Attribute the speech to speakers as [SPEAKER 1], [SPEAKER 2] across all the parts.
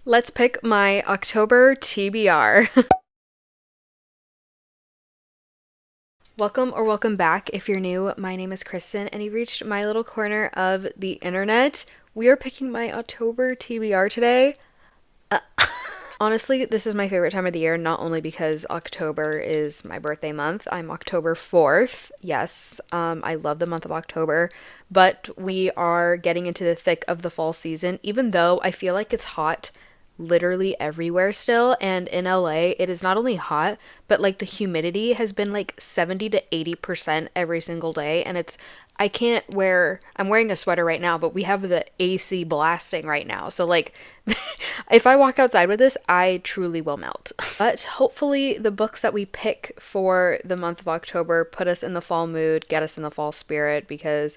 [SPEAKER 1] Let's pick my October TBR. Welcome or welcome back. If you're new, my name is Kristen and you reached my little corner of the internet. We are picking my October TBR today. Honestly, this is my favorite time of the year, not only because October is my birthday month. I'm October 4th. Yes, I love the month of October, but we are getting into the thick of the fall season, even though I feel like it's hot literally everywhere still. And in LA, it is not only hot, but like the humidity has been like 70 to 80% every single day. And I can't wear, I'm wearing a sweater right now, but we have the AC blasting right now. So, like, if I walk outside with this, I truly will melt. But hopefully, the books that we pick for the month of October put us in the fall mood, get us in the fall spirit, because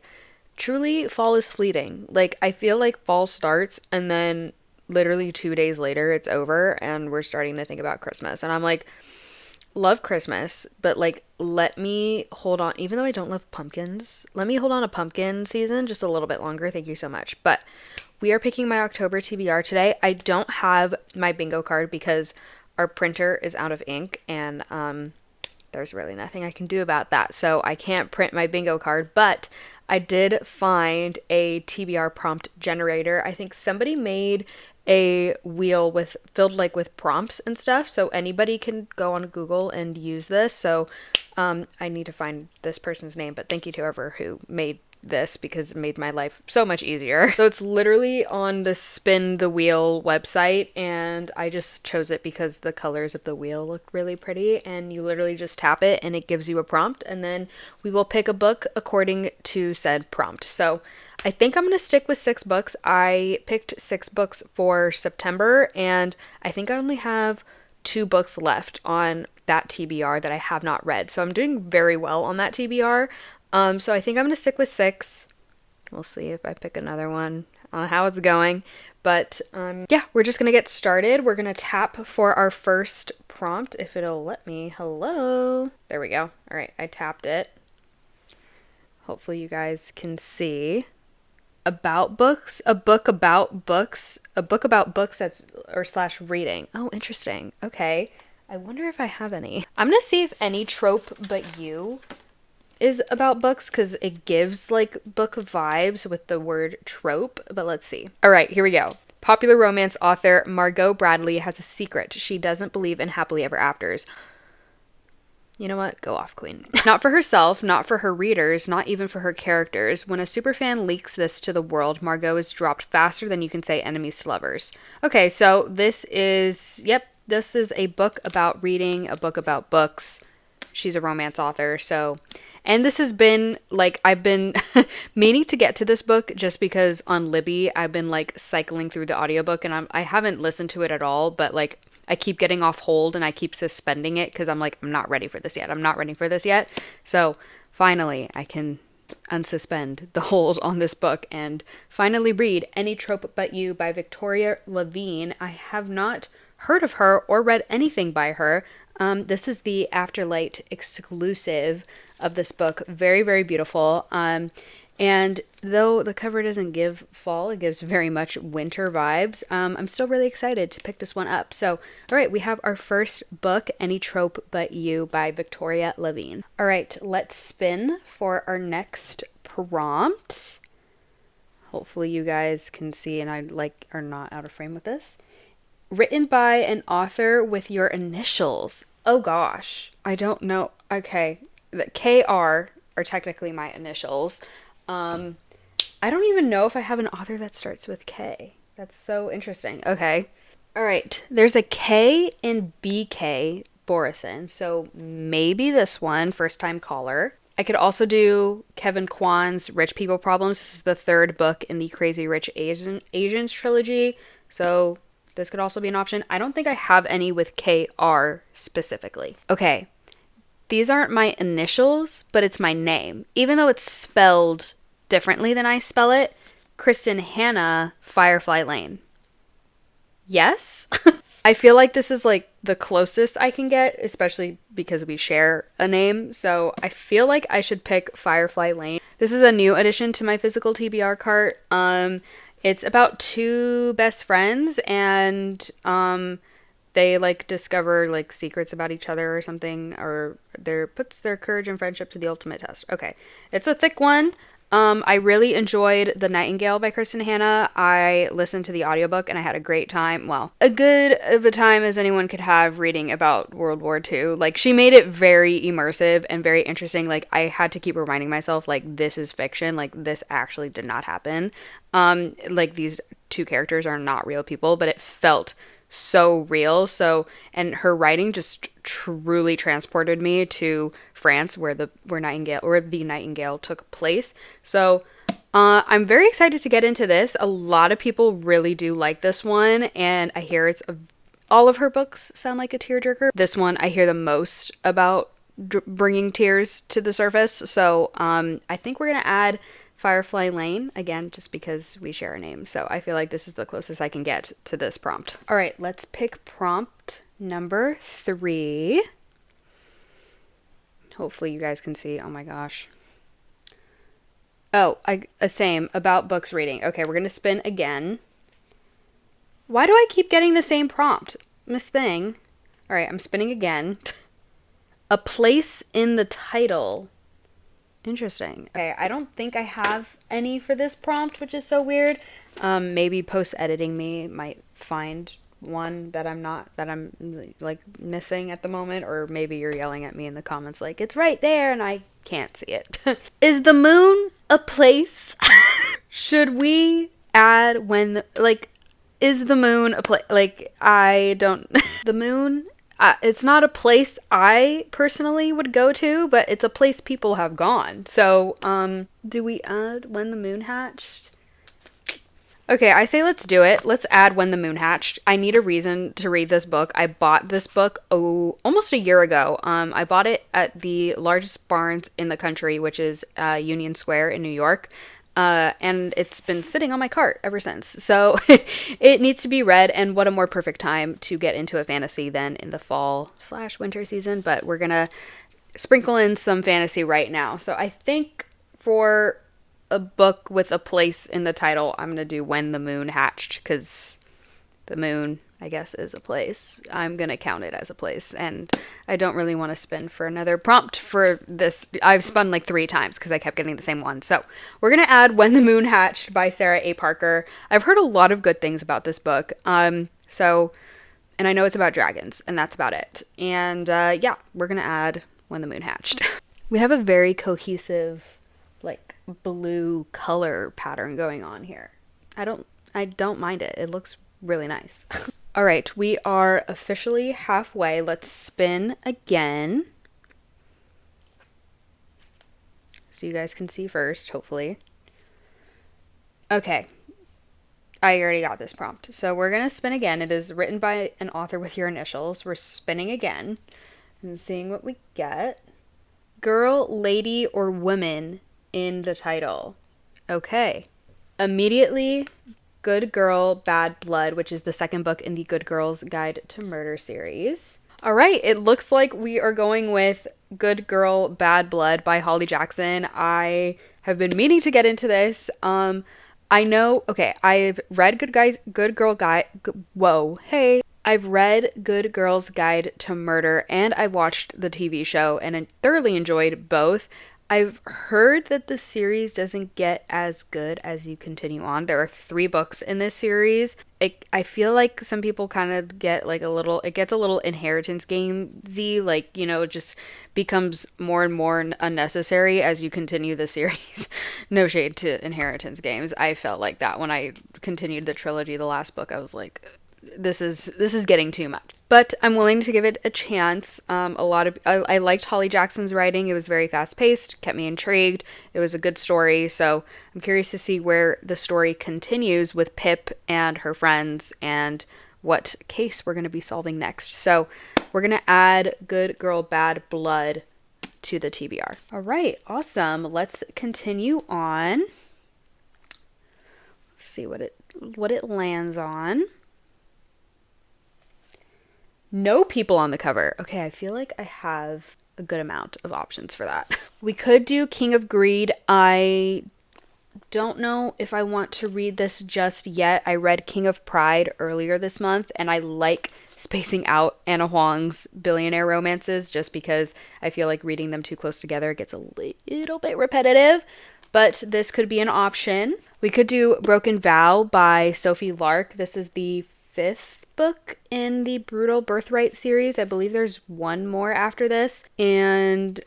[SPEAKER 1] truly, fall is fleeting. Like, I feel like fall starts and then literally 2 days later, it's over and we're starting to think about Christmas. And I'm like, love Christmas, but like, let me hold on, even though I don't love pumpkins, let me hold on a pumpkin season just a little bit longer. Thank you so much. But we are picking my October TBR today. I don't have my bingo card because our printer is out of ink and there's really nothing I can do about that. So I can't print my bingo card, but I did find a TBR prompt generator. I think somebody made a wheel with filled like with prompts and stuff, so anybody can go on Google and use this. So I need to find this person's name, but thank you to whoever who made this because it made my life so much easier. So it's literally on the Spin the Wheel website, and I just chose it because the colors of the wheel looked really pretty, and you literally just tap it and it gives you a prompt, and then we will pick a book according to said prompt. So I think I'm going to stick with 6 books. I picked 6 books for September, and I think I only have 2 books left on that TBR that I have not read. So I'm doing very well on that TBR. So I think I'm going to stick with 6. We'll see if I pick another one on how it's going. But yeah, we're just going to get started. We're going to tap for our first prompt if it'll let me. Hello. There we go. All right, I tapped it. Hopefully you guys can see. About books, a book about books, a book about books that's or slash reading. Oh, interesting. Okay. I wonder if I have any. I'm going to see if any trope but you is about books because it gives like book vibes with the word trope, but let's see. All right, here we go. Popular romance author Margot Bradley has a secret. She doesn't believe in happily ever afters. You know what? Go off, queen. Not for herself, not for her readers, not even for her characters. When a superfan leaks this to the world, Margot is dropped faster than you can say enemies to lovers. Okay, so this is a book about reading, a book about books. She's a romance author, so... And this has been, like, I've been meaning to get to this book just because on Libby, I've been, like, cycling through the audiobook, and I haven't listened to it at all, but, like, I keep getting off hold, and I keep suspending it because I'm like, I'm not ready for this yet. I'm not ready for this yet. So, finally, I can unsuspend the hold on this book and finally read Any Trope But You by Victoria Levine. I have not heard of her or read anything by her. This is the Afterlight exclusive of this book. Very, very beautiful. And though the cover doesn't give fall, it gives very much winter vibes. I'm still really excited to pick this one up. So, all right, we have our first book, Any Trope But You by Victoria Levine. All right, let's spin for our next prompt. Hopefully you guys can see and are not out of frame with this. Written by an author with your initials. Oh gosh, I don't know. Okay, the KR are technically my initials. I don't even know if I have an author that starts with K. That's so interesting. Okay. All right. There's a K in BK Borison, so maybe this one, first time caller. I could also do Kevin Kwan's Rich People Problems. This is the 3rd book in the Crazy Rich Asians trilogy, so this could also be an option. I don't think I have any with KR specifically. Okay. These aren't my initials, but it's my name. Even though it's spelled differently than I spell it. Kristen Hannah Firefly Lane. Yes? I feel like this is like the closest I can get, especially because we share a name. So I feel like I should pick Firefly Lane. This is a new addition to my physical TBR cart. It's about two best friends, and they like discover like secrets about each other or something, or their puts their courage and friendship to the ultimate test. Okay, it's a thick one. I really enjoyed The Nightingale by Kristen Hanna. I listened to the audiobook and I had a great time. Well, a good of a time as anyone could have reading about World War II. Like, she made it very immersive and very interesting. Like, I had to keep reminding myself, like, this is fiction. Like, this actually did not happen. Like, these two characters are not real people, but it felt so real. So, and her writing just truly transported me to France, where the Nightingale took place. So, I'm very excited to get into this. A lot of people really do like this one, and I hear all of her books sound like a tearjerker. This one I hear the most about bringing tears to the surface. So, I think we're gonna add Firefly Lane, again, just because we share a name. So I feel like this is the closest I can get to this prompt. All right, let's pick prompt number 3. Hopefully you guys can see. Oh my gosh. Oh, same, about books reading. Okay, we're going to spin again. Why do I keep getting the same prompt? Miss Thing. All right, I'm spinning again. A place in the title. Interesting. Okay, I don't think I have any for this prompt, which is so weird. Maybe post-editing me might find one that I'm like missing at the moment, or maybe you're yelling at me in the comments like, it's right there and I can't see it. Is the moon a place? Should we add is the moon a place? Like, I don't... The moon... it's not a place I personally would go to, but it's a place people have gone. So, do we add When the Moon Hatched? Okay, I say let's do it. Let's add When the Moon Hatched. I need a reason to read this book. I bought this book almost a year ago. I bought it at the largest Barnes in the country, which is Union Square in New York. And it's been sitting on my cart ever since. So it needs to be read, and what a more perfect time to get into a fantasy than in the fall/winter season. But we're gonna sprinkle in some fantasy right now. So I think for a book with a place in the title, I'm gonna do When the Moon Hatched, because the moon, I guess, is a place. I'm gonna count it as a place, and I don't really want to spin for another prompt for this. I've spun like 3 times because I kept getting the same one. So we're gonna add When the Moon Hatched by Sarah A. Parker. I've heard a lot of good things about this book. And I know it's about dragons, and that's about it. And yeah, we're gonna add When the Moon Hatched. We have a very cohesive, like, blue color pattern going on here. I don't mind it. It looks really nice. All right, we are officially halfway. Let's spin again, so you guys can see first, hopefully. Okay, I already got this prompt. So we're gonna spin again. It is written by an author with your initials. We're spinning again and seeing what we get. Girl, lady, or woman in the title. Okay. Immediately, Good Girl, Bad Blood, which is the second book in the Good Girls Guide to Murder series. All right, it looks like we are going with Good Girl, Bad Blood by Holly Jackson. I have been meaning to get into this. I know, okay, I've read I've read Good Girls Guide to Murder, and I watched the TV show, and I thoroughly enjoyed both. I've heard that the series doesn't get as good as you continue on. There are 3 books in this series. I feel like some people kind of get like it gets a little Inheritance Game-y, like, you know, it just becomes more and more unnecessary as you continue the series. No shade to Inheritance Games. I felt like that when I continued the trilogy, the last book. I was like, this is getting too much. But I'm willing to give it a chance. I liked Holly Jackson's writing. It was very fast paced, kept me intrigued. It was a good story. So I'm curious to see where the story continues with Pip and her friends and what case we're going to be solving next. So we're going to add Good Girl, Bad Blood to the TBR. All right, awesome. Let's continue on. Let's see what it lands on. No people on the cover. Okay, I feel like I have a good amount of options for that. We could do King of Greed. I don't know if I want to read this just yet. I read King of Pride earlier this month, and I like spacing out Anna Huang's billionaire romances just because I feel like reading them too close together gets a little bit repetitive. But this could be an option. We could do Broken Vow by Sophie Lark. This is the fifth book in the Brutal Birthright series. I believe there's one more after this. And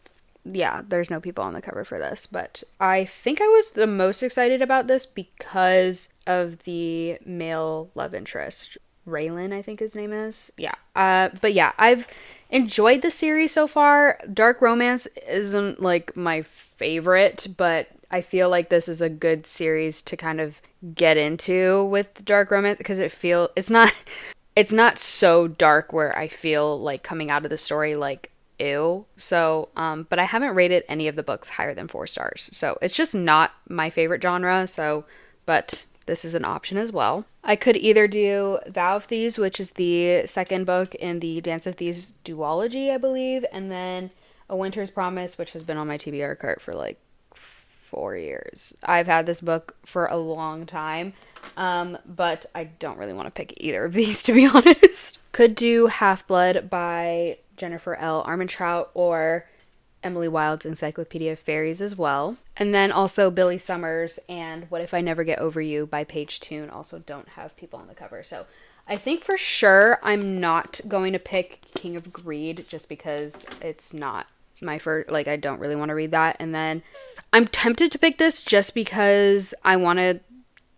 [SPEAKER 1] yeah, there's no people on the cover for this, but I think I was the most excited about this because of the male love interest. Raylan, I think his name is. Yeah. But yeah, I've enjoyed the series so far. Dark romance isn't like my favorite, but I feel like this is a good series to kind of get into with dark romance because it's not so dark where I feel like coming out of the story like ew. So, but I haven't rated any of the books higher than 4 stars. So it's just not my favorite genre. So, but this is an option as well. I could either do Vow of Thieves, which is the second book in the Dance of Thieves duology, I believe, and then A Winter's Promise, which has been on my TBR cart for like 4 years. I've had this book for a long time. But I don't really want to pick either of these, to be honest. Could do Half Blood by Jennifer L. Armentrout or Emily Wilde's Encyclopedia of Fairies as well. And then also Billy Summers and What If I Never Get Over You by Paige Toon also don't have people on the cover. So I think for sure I'm not going to pick King of Greed just because it's not my first, like, I don't really want to read that. And then I'm tempted to pick this just because I want to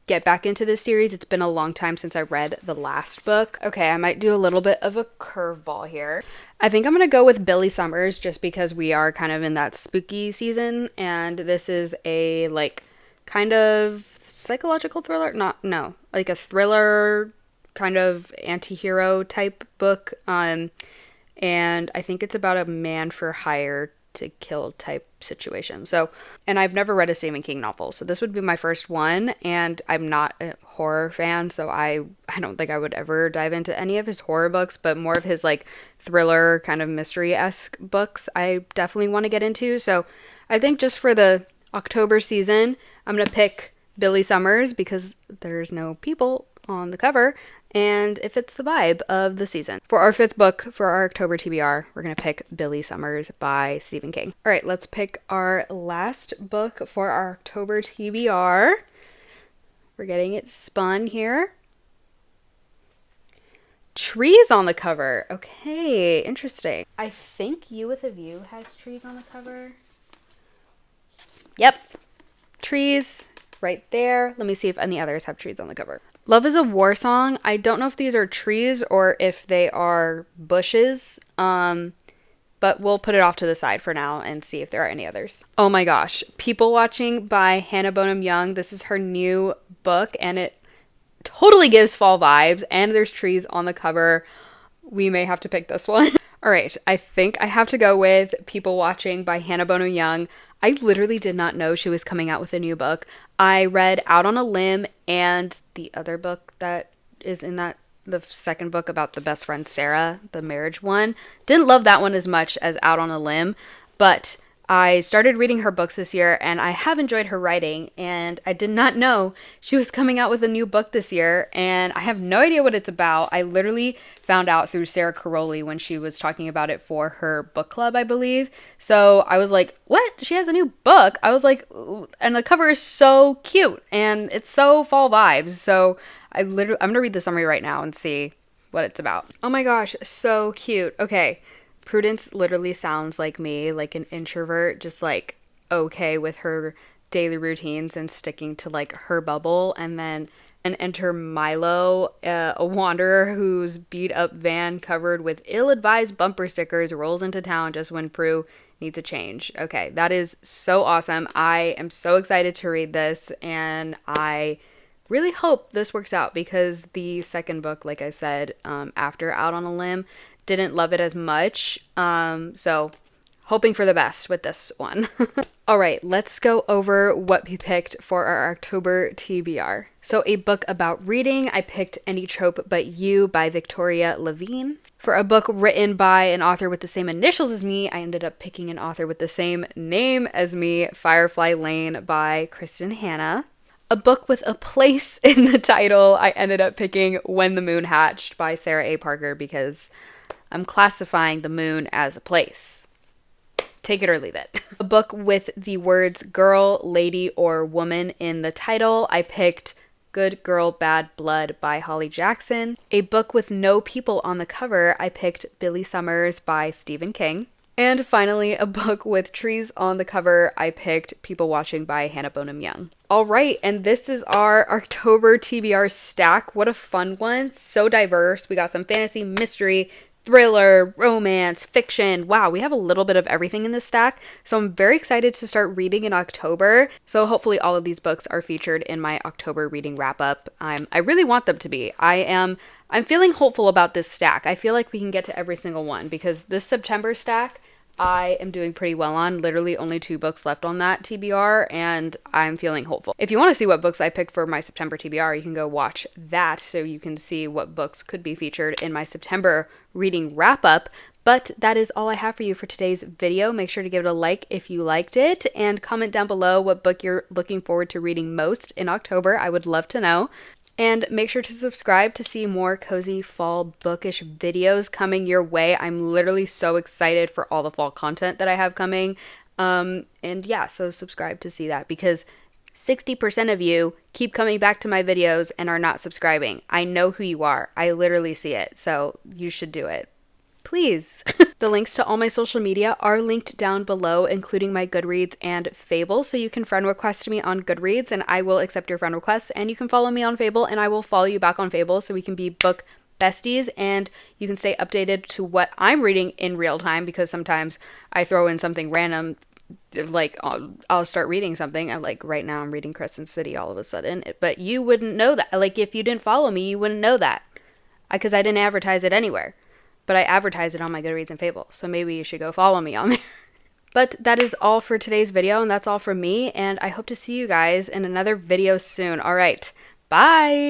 [SPEAKER 1] get back into this series. It's been a long time since I read the last book. Okay, I might do a little bit of a curveball here. I think I'm going to go with Billy Summers just because we are kind of in that spooky season, and this is a like kind of psychological thriller, like a thriller kind of anti-hero type book. And I think it's about a man for hire to kill type situation. So, and I've never read a Stephen King novel, so this would be my first one, and I'm not a horror fan, so I don't think I would ever dive into any of his horror books, but more of his like thriller kind of mystery-esque books I definitely want to get into. So I think just for the October season, I'm going to pick Billy Summers because there's no people on the cover and it fits the vibe of the season. For our fifth book for our October TBR, we're going to pick Billy Summers by Stephen King. All right, let's pick our last book for our October TBR. We're getting it spun here. Trees on the cover. Okay, interesting. I think You With a View has trees on the cover. Yep, trees right there. Let me see if any others have trees on the cover. Love is a War Song. I don't know if these are trees or if they are bushes, but we'll put it off to the side for now and see if there are any others. Oh my gosh. People Watching by Hannah Bonham Young. This is her new book, and it totally gives fall vibes, and there's trees on the cover. We may have to pick this one. All right, I think I have to go with People Watching by Hannah Bonham Young. I literally did not know she was coming out with a new book. I read Out on a Limb and the other book that is in that, the second book about the best friend Sarah, the marriage one. Didn't love that one as much as Out on a Limb, but I started reading her books this year and I have enjoyed her writing, and I did not know she was coming out with a new book this year, and I have no idea what it's about. I literally found out through Sarah Caroli when she was talking about it for her book club, I believe. So I was like, what? She has a new book? I was like, and the cover is so cute and it's so fall vibes. So I'm going to read the summary right now and see what it's about. Oh my gosh, so cute. Okay. Prudence literally sounds like me, like an introvert, just like okay with her daily routines and sticking to like her bubble. And then enter Milo, a wanderer whose beat up van covered with ill-advised bumper stickers rolls into town just when Prue needs a change. Okay, that is so awesome. I am so excited to read this, and I really hope this works out because the second book, like I said, after Out on a Limb, didn't love it as much. So hoping for the best with this one. All right, let's go over what we picked for our October TBR. So a book about reading, I picked Any Trope But You by Victoria Levine. For a book written by an author with the same initials as me, I ended up picking an author with the same name as me, Firefly Lane by Kristen Hanna. A book with a place in the title, I ended up picking When the Moon Hatched by Sarah A. Parker because I'm classifying the moon as a place. Take it or leave it. A book with the words girl, lady, or woman in the title, I picked Good Girl, Bad Blood by Holly Jackson. A book with no people on the cover, I picked Billy Summers by Stephen King. And finally, a book with trees on the cover, I picked People Watching by Hannah Bonham Young. All right, and this is our October TBR stack. What a fun one. So diverse. We got some fantasy, mystery, thriller, romance, fiction. Wow, we have a little bit of everything in this stack. So I'm very excited to start reading in October. So hopefully all of these books are featured in my October reading wrap up. I really want them to be. I'm feeling hopeful about this stack. I feel like we can get to every single one because this September stack I am doing pretty well on. Literally only 2 books left on that TBR, and I'm feeling hopeful. If you want to see what books I picked for my September TBR, you can go watch that so you can see what books could be featured in my September reading wrap-up. But that is all I have for you for today's video. Make sure to give it a like if you liked it, and comment down below what book you're looking forward to reading most in October. I would love to know. And make sure to subscribe to see more cozy fall bookish videos coming your way. I'm literally so excited for all the fall content that I have coming. And yeah, so subscribe to see that because 60% of you keep coming back to my videos and are not subscribing. I know who you are. I literally see it. So you should do it. Please. The links to all my social media are linked down below, including my Goodreads and Fable, so you can friend request me on Goodreads and I will accept your friend requests, and you can follow me on Fable and I will follow you back on Fable so we can be book besties and you can stay updated to what I'm reading in real time because sometimes I throw in something random, like I'll start reading something and like right now I'm reading Crescent City all of a sudden, but you wouldn't know that. Like if you didn't follow me, you wouldn't know that because I didn't advertise it anywhere. But I advertise it on my Goodreads and Fable, so maybe you should go follow me on there. But that is all for today's video, and that's all from me, and I hope to see you guys in another video soon. All right, bye!